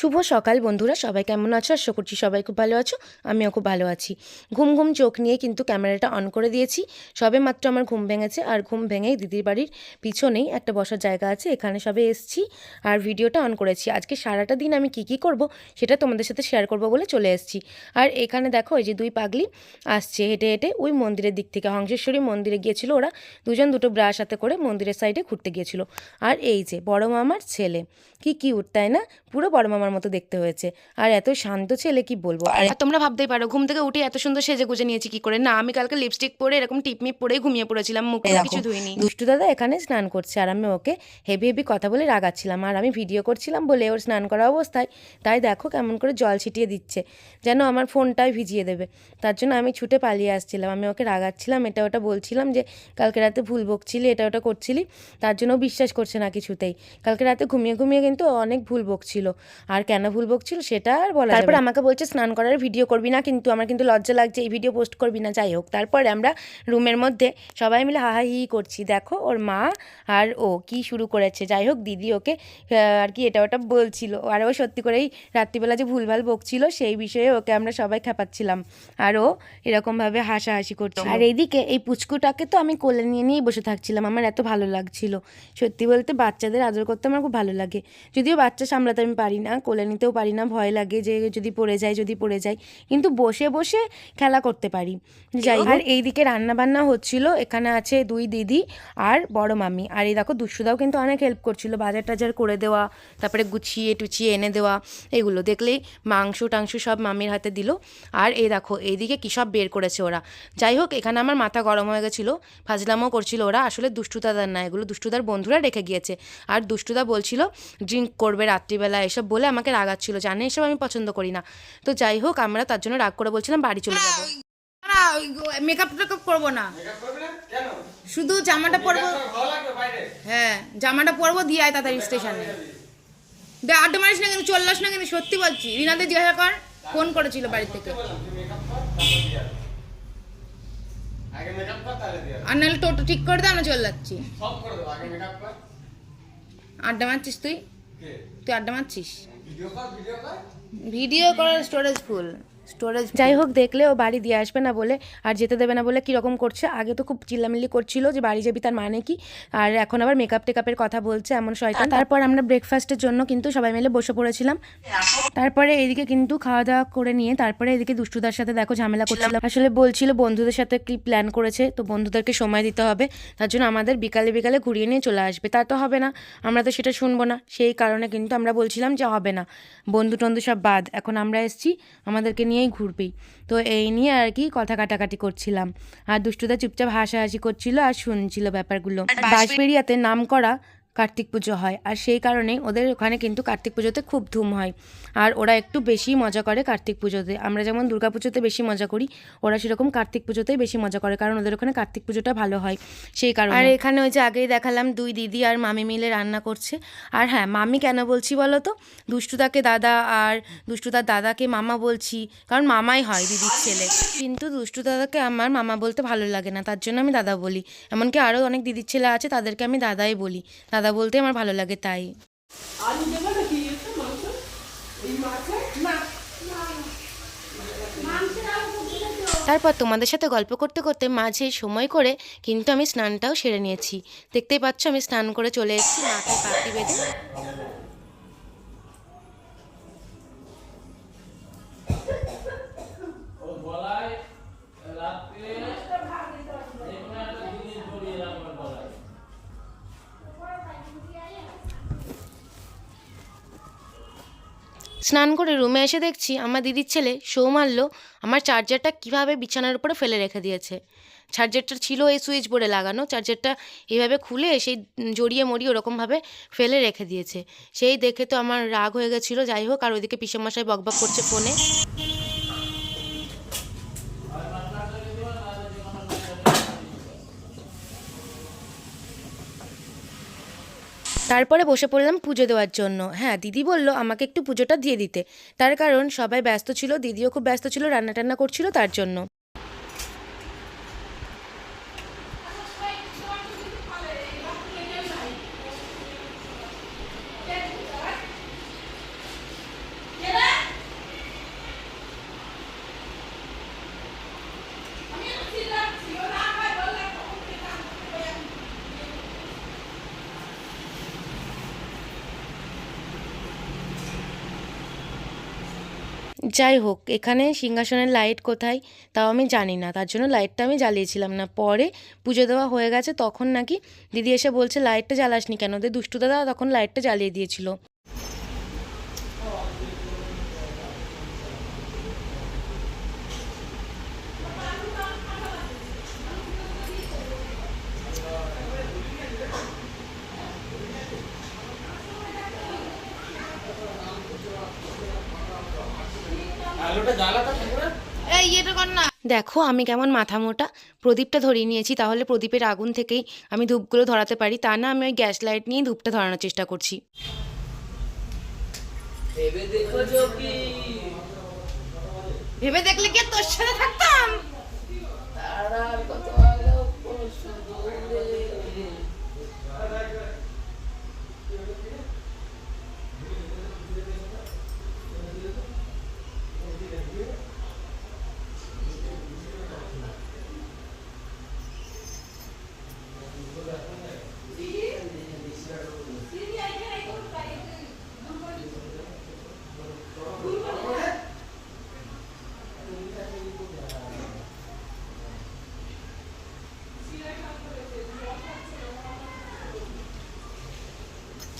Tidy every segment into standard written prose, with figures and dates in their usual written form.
শুভ সকাল বন্ধুরা, সবাই কেমন আছো? আশা করছি সবাই খুব ভালো আছো। আমিও খুব ভালো আছি। ঘুম ঘুম চোখ নিয়ে কিন্তু ক্যামেরাটা অন করে দিয়েছি। সবে মাত্র আমার ঘুম ভেঙেছে, আর ঘুম ভেঙেই দিদির বাড়ির পিছনেই একটা বসার জায়গা আছে, এখানে সবে এসছি আর ভিডিওটা অন করেছি। আজকে সারাটা দিন আমি কি করব সেটা তোমাদের সাথে শেয়ার করব বলে চলে এসেছি। আর এখানে দেখো, এই যে দুই পাগলি আসছে হেঁটে হেঁটে ওই মন্দিরের দিক থেকে, হংসেশ্বরী মন্দিরে গিয়েছিল ওরা দুজন, দুটো ব্রাশ হাতে করে মন্দিরের সাইডে ঘুরতে গিয়েছিল। আর এই যে বড় মামার ছেলে, কি কিউট তাই না? পুরো বড় মামার মতো দেখতে হয়েছে, আর এত শান্ত ছেলে কি বলবো। আর তোমরা ভাবতেই পারো ঘুম থেকে উঠে এত সুন্দর সেজে গুজে নিয়েছি কি করে। না, আমি কালকে লিপস্টিক পরে এরকম টিপমিপ পরে ঘুমিয়ে পড়েছিলাম, মুখ কিছু ধুইনি। দুষ্টু দাদা এখানে স্নান করছে, আর আমি ওকে হেভি হেভি কথা বলে রাগাচ্ছিলাম, আর আমি ভিডিও করছিলাম বলে ওর স্নান করা অবস্থায় তাই দেখো কেমন করে জল ছিটিয়ে দিচ্ছে, যেন আমার ফোনটাই ভিজিয়ে দেবে। তার জন্য আমি ছুটে পালিয়ে আসছিলাম, আমি ওকে রাগাচ্ছিলাম, এটা ওটা বলছিলাম যে কালকে রাতে ভুল বকছিলি, এটা ওটা করছিলি, তার জন্য বিশ্বাস করছে না কিছুতেই। কালকে রাতে ঘুমিয়ে ঘুমিয়ে কিন্তু অনেক ভুল বকছিল, আর কেন ভুল বকছিল সেটা আর বলা যাবে না। তারপর আমাকে বলছে স্নান করার ভিডিও করবি না, কিন্তু আমার কিন্তু লজ্জা লাগছে, এই ভিডিও পোস্ট করবি না। যাই হোক, তারপরে আমরা রুমের মধ্যে সবাই মিলে হাহাহি করছি, দেখো ওর মা আর ও কি শুরু করেছে। যাই হোক, দিদি ওকে আর কি এটা ওটা বলছিল, আর ও সত্যি করেই রাত্রিবেলা যে ভুলভাল বকছিল সেই বিষয়ে ওকে আমরা সবাই খেপাচ্ছিলাম, আর ও এরকমভাবে হাসাহাসি করছিল। আর এইদিকে এই পুচকুটাকে তো আমি কোলে নিয়ে নিয়েই বসে থাকছিলাম, আমার এত ভালো লাগছিল। সত্যি বলতে বাচ্চাদের আদর করতে আমার খুব ভালো লাগে, যদিও বাচ্চা সামলাতে আমি পারি না, কোলে নিতেও পারি না, ভয় লাগে যে যদি পড়ে যায়, কিন্তু বসে বসে খেলা করতে পারি। যাই হোক, আর এইদিকে রান্না বান্না হচ্ছিল, এখানে আছে দুই দিদি আর বড় মামি, আর এই দেখো দুষ্টুদাও কিন্তু অনেক হেল্প করছিল, বাজার টাজার করে দেওয়া, তারপরে গুছিয়ে টুচিয়ে এনে দেওয়া, এগুলো দেখলেই মাংস টাংস সব মামির হাতে দিল। আর এই দেখো এইদিকে কী সব বের করেছে ওরা। যাই হোক, এখানে আমার মাথা গরম হয়ে গেছিলো, ফাজলামও করছিল ওরা, আসলে দুষ্টুদাদার না, এগুলো দুষ্টুদার বন্ধুরা রেখে গিয়েছে। আর দুষ্টুদা বলছিল ড্রিঙ্ক করবে রাত্রিবেলা, এসব বলে আমাকে রাগাচ্ছিল, জানে এসব আমি পছন্দ করি না। তো যাই হোক, আমরা তার জন্য রাগ করে বলছিলাম বাড়ি চলে যাবো। মেকআপ টেকআপ করবো না, শুধু জামাটা পরবো। হ্যাঁ, জামাটা পরবো, দিয়ে আয় তাড়াতাড়ি স্টেশনে। আড্ডা মারিস না কিন্তু, চল্লাস না কিন্তু, সত্যি বলছি। রিনাদের জিজ্ঞাসা কর, ফোন করেছিল বাড়ি থেকে। আর নাহলে টোটো ঠিক করে দে, আমরা চলে যাচ্ছি। আড্ডা মারছিস তুই আড্ডা মারছিস? ভিডিও করার স্টোরেজ ফুল। যাই হোক, দেখলে ও বাড়ি দিয়ে আসবে না বলে আর যেতে দেবে না বলে কীরকম করছে। আগে তো খুব চিল্লামিল্লি করছিল যে বাড়ি যাবি, তার মানে কি, আর এখন আবার মেকআপ টেকআপের কথা বলছে, এমন শয়তান। তারপর আমরা ব্রেকফাস্টের জন্য কিন্তু সবাই মিলে বসে পড়েছিলাম। তারপরে এদিকে কিন্তু খাওয়া দাওয়া করে নিয়ে তারপরে এদিকে দুষ্টুদার সাথে দেখো ঝামেলা করছিলাম। আসলে বলছিল বন্ধুদের সাথে কি প্ল্যান করেছে, তো বন্ধুদেরকে সময় দিতে হবে, তার জন্য আমাদের বিকালে বিকালে ঘুরিয়ে নিয়ে চলে আসবে। তা তো হবে না, আমরা তো সেটা শুনবো না, সেই কারণে কিন্তু আমরা বলছিলাম যে হবে না, বন্ধু টন্ধু সব বাদ, এখন আমরা এসছি আমাদেরকে নিয়েই ঘুরবেই। তো এই নিয়ে আর কি কথা কাটাকাটি করছিলাম, আর দুষ্টুদা চুপচাপ হাসাহাসি করছিল আর শুনছিল ব্যাপারগুলো। বাঁশবেড়িয়াতে নাম করা কার্তিক পুজো হয়, আর সেই কারণেই ওদের ওখানে কিন্তু কার্তিক পুজোতে খুব ধুম হয়, আর ওরা একটু বেশি মজা করে কার্তিক পুজোতে। আমরা যেমন দুর্গা পুজোতে বেশি মজা করি, ওরা সেরকম কার্তিক পুজোতেই বেশি মজা করে, কারণ ওদের ওখানে কার্তিক পুজোটা ভালো হয় সেই কারণে। আর এখানে ওই যে আগেই দেখালাম দুই দিদি আর মামি মিলে রান্না করছে। আর হ্যাঁ, মামি কেন বলছি বলো তো, দুষ্টুদাকে দাদা আর দুষ্টুদার দাদাকে মামা বলছি, কারণ মামাই হয় দিদির ছেলে, কিন্তু দুষ্টু দাদাকে আমার মামা বলতে ভালো লাগে না, তার জন্য আমি দাদা বলি। এমনকি আরও অনেক দিদির ছেলে আছে, তাদেরকে আমি দাদাই বলি, দাদা বলতে আমার ভালো লাগে তাই। তারপর তোমাদের সাথে গল্প করতে করতে মাঝে সময় করে কিন্তু আমি স্নানটাও সেরে নিয়েছি। দেখতেই পাচ্ছ আমি স্নান করে চলে এসেছি মাথায় পাখি বেঁধে। স্নান করে রুমে এসে দেখছি আমার দিদির ছেলে সৌমাল্য আমার চার্জারটা কিভাবে বিছানার উপরে ফেলে রেখে দিয়েছে। চার্জারটা ছিল এই সুইচ বোর্ডে লাগানো, চার্জারটা এইভাবে খুলে সেই জড়িয়ে মরিয়ে ওরকমভাবে ফেলে রেখে দিয়েছে। সেই দেখে তো আমার রাগ হয়ে গেছিলো। যাই হোক, আর ওইদিকে পিসেমশাই বকবক করছে ফোনে। তারপরে বসে পড়লাম পুজো দেওয়ার জন্য। হ্যাঁ, দিদি বলল আমাকে একটু পুজোটা দিয়ে দিতে, তার কারণ সবাই ব্যস্ত ছিল, দিদিও খুব ব্যস্ত ছিল, রান্না টান্না করছিল তার জন্য। যাই হোক, এখানে সিংহাসনের লাইট কোথায় তাও আমি জানি না, তার জন্য লাইটটা আমি জ্বালিয়েছিলাম না। পরে পুজো দেওয়া হয়ে গেছে তখন নাকি দিদি এসে বলছে লাইটটা জ্বালাসনি কেন, ওদের দুষ্টু দাদা তখন লাইটটা জ্বালিয়ে দিয়েছিল। এই এটা কর না। দেখো আমি কেমন মাথা মোটা, প্রদীপটা ধরিয়ে নিয়েছি, তাহলে প্রদীপের আগুন থেকেই আমি ধূপগুলো ধরাতে পারি, তা না আমি ওই গ্যাস লাইট নিয়ে ধূপটা ধরানোর চেষ্টা করছি। ভেবে দেখলে কি আর তোর সাথে থাকতাম?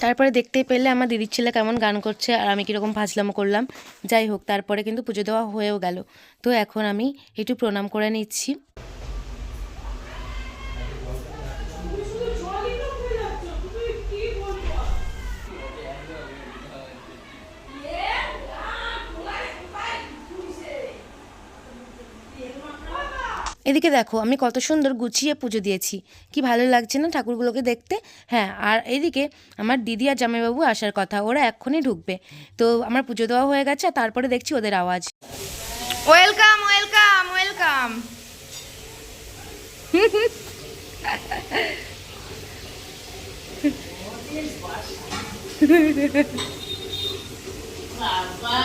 তারপরে দেখতেই পেলে আমার দিদির ছেলে কেমন গান করছে আর আমি কীরকম ফাজলামো করলাম। যাই হোক, তারপরে কিন্তু পুজো দেওয়া হয়েও গেল। তো এখন আমি একটু প্রণাম করে নিচ্ছি। এদিকে দেখো আমি কত সুন্দর গুছিয়ে পুজো দিয়েছি, কি ভালো লাগছে না ঠাকুরগুলোকে দেখতে। হ্যাঁ, আর এদিকে আমার দিদি আর জামাইবাবু আসার কথা, ওরা এক্ষুনি ঢুকবে। তো আমার পুজো দেওয়া হয়ে গেছে, আর তারপরে দেখছি ওদের আওয়াজ। Welcome welcome welcome. বাবা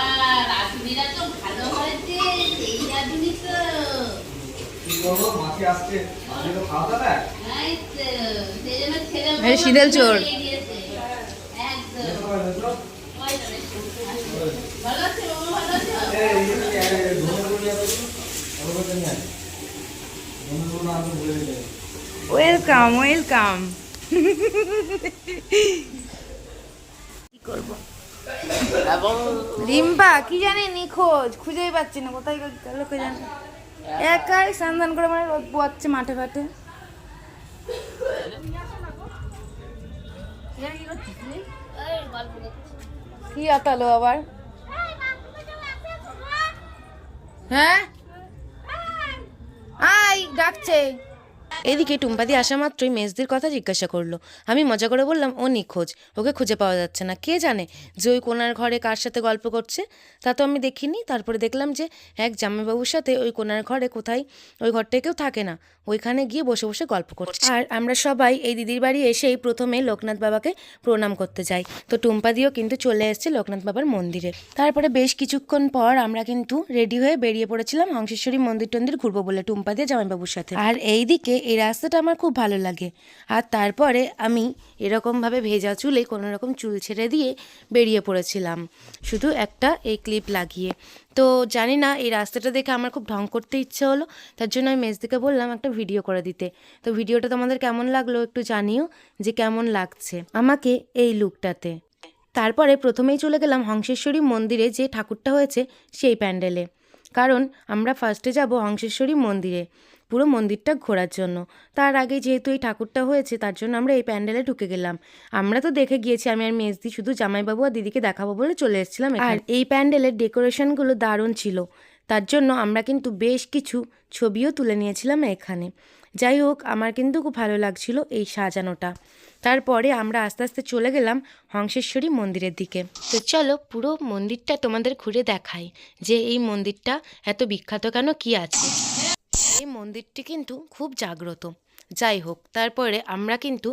রাঁধুনিরা তো ভালো হয়েছে, সেই রাঁধুনি তো। কি করবো, মাছি আসছে, মাছি তো খাওয়া দাওয়া। এই তো, সেই জন্য ছেলে এই শীতল চোর। দিয়েছে। একদম। ওই তো বেশ। ভালো আছে বাবা, ভালো আছে? Welcome welcome. কি করব? রিম্পা কি জানি নিখোঁজ, খুঁজেই পাচ্ছি না, কোথায় গেল কে জানে। একাই স্নান করে মানে রোদ পোয়াচ্ছে মাঠে ঘাটে। কি আতালো আবার? হ্যাঁ আই ডাকছে। এদিকে টুম্পাদি আসা মাত্রই মেজদির কথা জিজ্ঞাসা করলো। আমি মজা করে বললাম ও নিখোঁজ, ওকে খুঁজে পাওয়া যাচ্ছে না। কে জানে যে ওই কোনার ঘরে কার সাথে গল্প করছে, তা তো আমি দেখিনি। তারপরে দেখলাম যে এক জামাইবাবুর সাথে ওই কোনার ঘরে কোথায়, ওই ঘরটায় কেউ থাকে না, ওইখানে গিয়ে বসে বসে গল্প করছে। আর আমরা সবাই এই দিদির বাড়ি এসেই প্রথমে লোকনাথ বাবাকে প্রণাম করতে যাই। তো টুম্পাদিও কিন্তু চলে এসেছে লোকনাথ বাবার মন্দিরে। তারপরে বেশ কিছুক্ষণ পর আমরা কিন্তু রেডি হয়ে বেরিয়ে পড়েছিলাম হংসেশ্বরী মন্দির টন্দির ঘুরবো বলে টুম্পাদি জামাইবাবুর সাথে। আর এইদিকে এই রাস্তাটা আমার খুব ভালো লাগে। আর তারপরে আমি এরকমভাবে ভেজা চুলে কোনো রকম চুল ছেড়ে দিয়ে বেরিয়ে পড়েছিলাম, শুধু একটা এই ক্লিপ লাগিয়ে। তো জানি না, এই রাস্তাটা দেখে আমার খুব ঢং করতে ইচ্ছে হলো, তার জন্য আমি মেজদিকে বললাম একটা ভিডিও করে দিতে। তো ভিডিওটা তোমাদের কেমন লাগলো একটু জানিও, যে কেমন লাগছে আমাকে এই লুকটাতে। তারপরে প্রথমেই চলে গেলাম হংসেশ্বরী মন্দিরে, যে ঠাকুরটা হয়েছে সেই প্যান্ডেলে, কারণ আমরা ফার্স্টে যাব হংসেশ্বরী মন্দিরে পুরো মন্দিরটা ঘোরার জন্য। তার আগে যেহেতু এই ঠাকুরটা হয়েছে তার জন্য আমরা এই প্যান্ডেলে ঢুকে গেলাম। আমরা তো দেখে গিয়েছি, আমি আর মেজদি, শুধু জামাইবাবু আর দিদিকে দেখাবো বলে চলে এসেছিলাম। আর এই প্যান্ডেলের ডেকোরেশনগুলো দারুণ ছিল, তার জন্য আমরা কিন্তু বেশ কিছু ছবিও তুলে নিয়েছিলাম এখানে। যাই হোক, আমার কিন্তু খুব ভালো লাগছিল এই সাজানোটা। তারপরে আমরা আস্তে আস্তে চলে গেলাম হংসেশ্বরী মন্দিরের দিকে। তো চলো পুরো মন্দিরটা তোমাদের ঘুরে দেখাই, যে এই মন্দিরটা এত বিখ্যাত কেন, কি আছে। এই মন্দিরটি কিন্তু খুব জাগ্রত। যাই হোক, তারপরে আমরা কিন্তু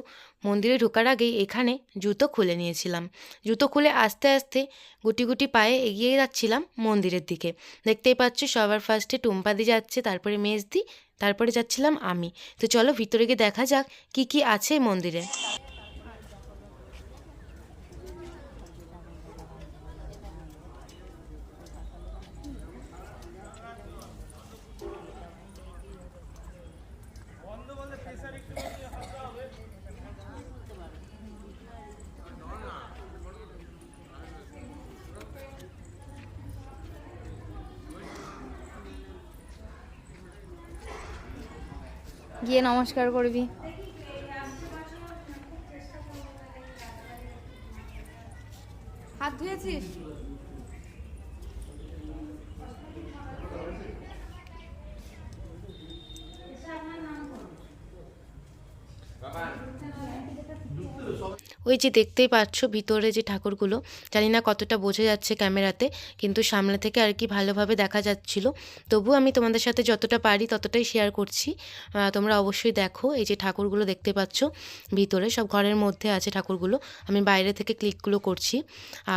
মন্দিরে ঢোকার আগেই এখানে জুতো খুলে নিয়েছিলাম। জুতো খুলে আস্তে আস্তে গুটি গুটি পায়ে এগিয়ে যাচ্ছিলাম মন্দিরের দিকে। দেখতেই পাচ্ছ সবার ফার্স্টে টুম্পাদি যাচ্ছে, তারপরে মেজদি, তারপরে যাচ্ছিলাম আমি। তো চলো ভিতরে গিয়ে দেখা যাক কি কি আছে মন্দিরে। গিয়ে নমস্কার করবি। হাত ধুয়েছিস? ওই যে দেখতেই পাচ্ছ ভিতরে যে ঠাকুরগুলো, জানি না কতটা বোঝা যাচ্ছে ক্যামেরাতে, কিন্তু সামনে থেকে আর কি ভালোভাবে দেখা যাচ্ছিল। তবু আমি তোমাদের সাথে যতটা পারি ততটাই শেয়ার করছি। তোমরা অবশ্যই দেখো। এই যে ঠাকুরগুলো দেখতে পাচ্ছ ভিতরে, সব ঘরের মধ্যে আছে ঠাকুরগুলো। আমি বাইরে থেকে ক্লিকগুলো করছি,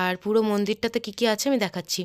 আর পুরো মন্দিরটাতে কী কী আছে আমি দেখাচ্ছি।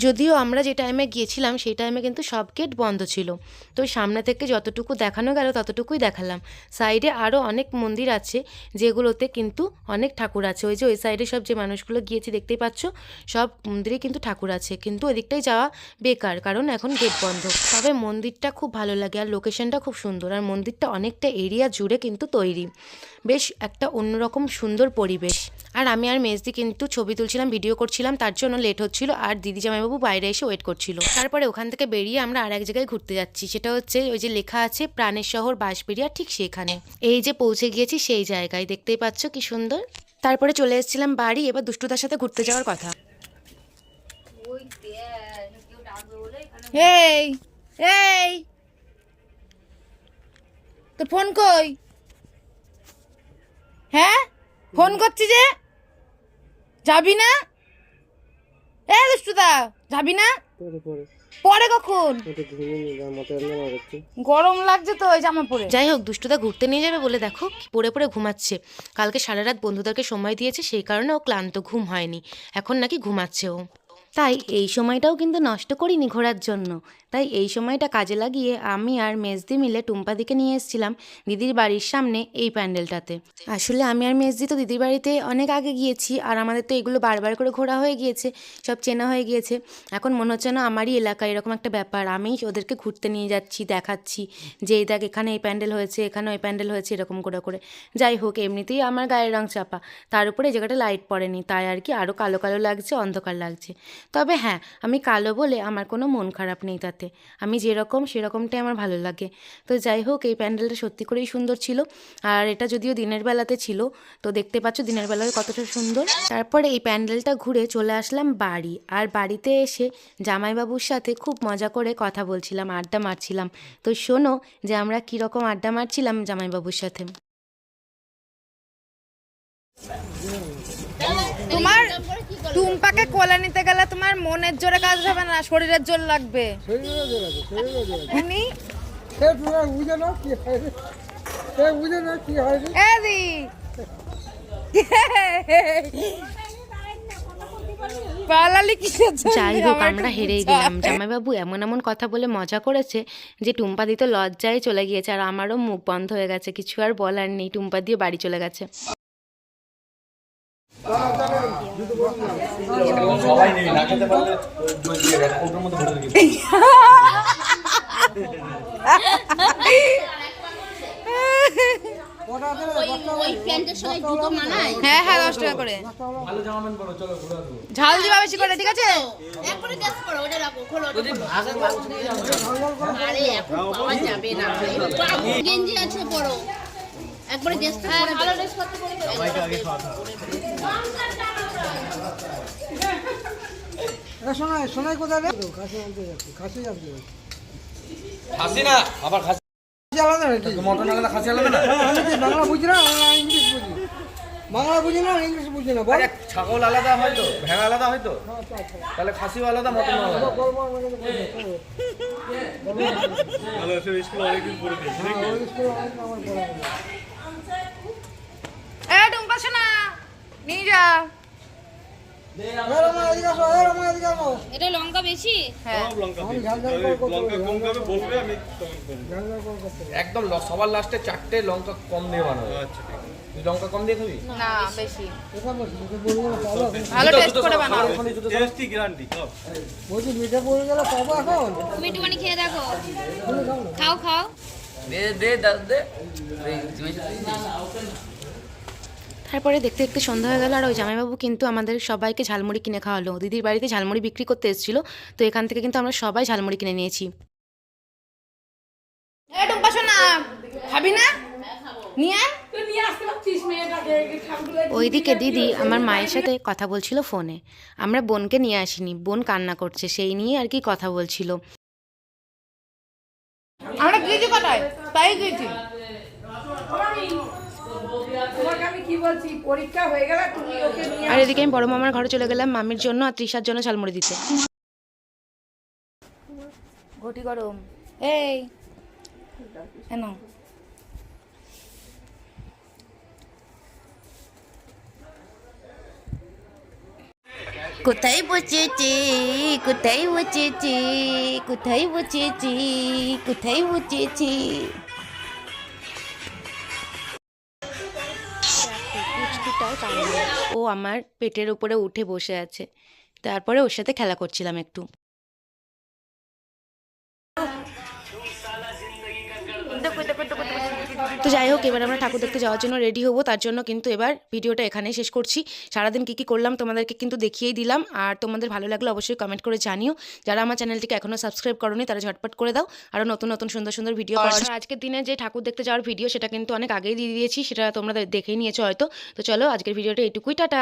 যদিও আমরা যে টাইমে গিয়েছিলাম সেই টাইমে কিন্তু সব গেট বন্ধ ছিল, তো সামনে থেকে যতটুকু দেখানো গেল ততটুকুই দেখালাম। সাইডে আরও অনেক মন্দির আছে যেগুলোতে কিন্তু অনেক ঠাকুর আছে। ওই যে ওই সাইডে সব যে মানুষগুলো গিয়েছে দেখতেই পাচ্ছ, সব মন্দিরে কিন্তু ঠাকুর আছে, কিন্তু ওই দিকটাই যাওয়া বেকার, কারণ এখন গেট বন্ধ। তবে মন্দিরটা খুব ভালো লাগে আর লোকেশনটা খুব সুন্দর, আর মন্দিরটা অনেকটা এরিয়া জুড়ে কিন্তু তৈরি, বেশ একটা অন্যরকম সুন্দর পরিবেশ। আর আমি আর মেজদি কিন্তু ছবি তুলছিলাম, ভিডিও করছিলাম, তার জন্য লেট হচ্ছিল, আর দিদি জামাইবাবু বাইরে এসে ওয়েট করছিল। তারপরে ওখান থেকে বেরিয়ে আমরা আর এক জায়গায় ঘুরতে যাচ্ছি, সেটা হচ্ছে ওই যে লেখা আছে প্রাণের শহর বাঁশবেড়িয়া, ঠিক সেখানে। এই যে পৌঁছে গিয়েছি সেই জায়গায়, দেখতেই পাচ্ছ কি সুন্দর। তারপরে চলে এসেছিলাম বাড়ি, এবার দুষ্টুদার সাথে ঘুরতে যাওয়ার কথা। এই এই তো ফোন কই? হ্যাঁ ফোন করছি যে, যাবি না? এ দুষ্টুদা যাবি না? পরে কখন? গরম লাগছে তো ওই জামা পরে। যাই হোক, দুষ্টুদা ঘুরতে নিয়ে যাবে বলে দেখো পড়ে পড়ে ঘুমাচ্ছে। কালকে সারা রাত বন্ধুদেরকে সময় দিয়েছে, সেই কারণে ও ক্লান্ত, ঘুম হয়নি, এখন নাকি ঘুমাচ্ছে ও। তাই এই সময়টাও কিন্তু নষ্ট করিনি ঘোরার জন্য। তাই এই সময়টা কাজে লাগিয়ে আমি আর মেজদি মিলে টুম্পাদিকে নিয়ে এসেছিলাম দিদির বাড়ির সামনে এই প্যান্ডেলটাতে। আসলে আমি আর মেজদি তো দিদির বাড়িতে অনেক আগে গিয়েছি, আর আমাদের তো এগুলো বারবার করে ঘোরা হয়ে গিয়েছে, সব চেনা হয়ে গিয়েছে। এখন মনে হচ্ছে না আমারই এলাকা এরকম একটা ব্যাপার, আমি ওদেরকে ঘুরতে নিয়ে যাচ্ছি, দেখাচ্ছি যে এই দেখ এখানে এই প্যান্ডেল হয়েছে, এখানে ওই প্যান্ডেল হয়েছে, এরকম করে করে। যাই হোক, এমনিতেই আমার গায়ের রং চাপা, তার উপরে এই জায়গাটা লাইট পড়েনি, তাই আর কি আরও কালো কালো লাগছে, অন্ধকার লাগছে। তবে হ্যাঁ, আমি কালো বলে আমার কোনো মন খারাপ নেই তাতে, আমি যেরকম সেরকমটাই আমার ভালো লাগে। তো যাই হোক, এই প্যান্ডেলটা সত্যি করেই সুন্দর ছিল, আর এটা যদিও দিনের বেলাতে ছিল, তো দেখতে পাচ্ছ দিনের বেলায় কতটা সুন্দর। তারপরে এই প্যান্ডেলটা ঘুরে চলে আসলাম বাড়ি, আর বাড়িতে এসে জামাইবাবুর সাথে খুব মজা করে কথা বলছিলাম, আড্ডা মারছিলাম। তো শোনো যে আমরা কীরকম আড্ডা মারছিলাম জামাইবাবুর সাথে। তোমার টুম্পাকে কোলে নিতে গেলে তোমার মনের জোরে কাজ হবে না, শরীরের জোর লাগবে। এমনি এদি পালালি কিসের জন্য? যাই হোক, আমরা হেরেই গেলাম। জামাইবাবু এমন এমন কথা বলে মজা করেছে যে টুম্পাদি তো লজ্জায় চলে গিয়েছে, আর আমারও মুখ বন্ধ হয়ে গেছে, কিছু আর বলার নেই, টুম্পাদিও বাড়ি চলে গেছে। সবাই নেই, না খেতে পারলে ওটার মধ্যে ভরে দিবি। ওই প্যান্টের সঙ্গে জুতো মানায়? হ্যাঁ হ্যাঁ 10 টাকা করে। ভালো জামা প্যান্ট পরো, চলো ঘুরে আসবো। ঝাল দিবা বেশি করে, ঠিক আছে? একবারে ড্রেস পরো, ওটা রাখো, খোলো ওটা খোলো। আরে এখন পাওয়া যাবে না, গেঞ্জি আছে পরো, একবারে ড্রেস পরে ভালো ড্রেস করতে পরে সবাইকে আগে খাওয়াতে হবে। সোনাই কোথায় রে? খাসি আনতে যাচ্ছি, খাসি আনতে যাচ্ছি। খাসি না, আবার খাসি আলাদা নাকি? মটন আলাদা, খাসি আলাদা না? আমি কি বাংলা বুঝি না, ইংলিশ বুঝি? বাংলা বুঝি না, ইংলিশ বুঝি না, বল। আরে ছাগল আলাদা হয়তো, ভেড়া আলাদা হয়তো, তাহলে খাসিও আলাদা, মটন আলাদা। ভালো আছে, স্কুল অনেকদিন পরে দিয়েছি। এ টুম্পা শোনা নিয়ে যা। রমা এদিকে আসো, রমা এদিকে আসো। এটা লঙ্কা বেশি? হ্যাঁ আমি ঝাল ঝাল করে করতে হবে, ঝাল ঝাল করে করতে হবে। একদম সবার লাস্টে 4টে লঙ্কা কম দিয়ে বানাবে। তুই লঙ্কা কম দিয়ে খাবি? না বেশি এটা বলছি, মিঠে পড়ে গেলে পাবো এখন? ভালো টেস্ট করে বানাও বলছি মিঠে পড়ে গেলে পাবো এখন? তুমি একটুখানি খেয়ে দেখো। তুমি খাও না। খাও খাও। তারপরে দেখতে দেখতে সন্ধ্যা হয়ে গেল আর ওই জামাইবাবু কিন্তু আমাদের সবাইকে ঝালমুড়ি কিনে খাওয়ালো। দিদির বাড়িতে ঝালমুড়ি বিক্রি করতে এসেছিলো, তো এখান থেকে কিন্তু আমরা সবাই ঝালমুড়ি কিনে নিয়েছি। টুম্পা শোনা খাবি না নিয়ে আয়। ওইদিকে দিদি আমার মায়ের সাথে কথা বলছিল ফোনে। আমরা বোনকে নিয়ে আসিনি, বোন কান্না করছে, সেই নিয়ে আর কি কথা বলছিল। আমরা গিয়েছি কটায়? তাই গিয়েছি। আর এদিকে আমি বড় মামার ঘরে চলে গেলাম মামির জন্য আর তৃষার জন্য ঝালমুড়ি দিতে। ঘটি গরম এই কেন কোথায় বসেছে, কোথায় বসেছে, কোথায় বসেছে, কোথায় বসেছে। ও আমার পেটের উপরে উঠে বসে আছে, তারপরে ওর সাথে খেলা করছিলাম একটু। তো যাই হোক, এবার আমরা ঠাকুর দেখতে যাওয়ার জন্য রেডি হবো। তার জন্য কিন্তু এবার ভিডিওটা এখানেই শেষ করছি। সারাদিন কী কী করলাম তোমাদেরকে কিন্তু দেখিয়েই দিলাম। আর তোমাদের ভালো লাগলে অবশ্যই কমেন্ট করে জানিও। যারা আমার চ্যানেলটিকে এখনও সাবস্ক্রাইব করোনি তারা ঝটপট করে দাও, আরও নতুন নতুন সুন্দর সুন্দর ভিডিও পাওয়ার জন্য। আজকের দিনে যে ঠাকুর দেখতে যাওয়ার ভিডিও সেটা কিন্তু অনেক আগেই দিয়ে দিয়েছি, সেটা তোমরা দেখেই নিয়েছো হয়তো। তো চলো আজকের ভিডিওটা এইটুকুই, টাটা।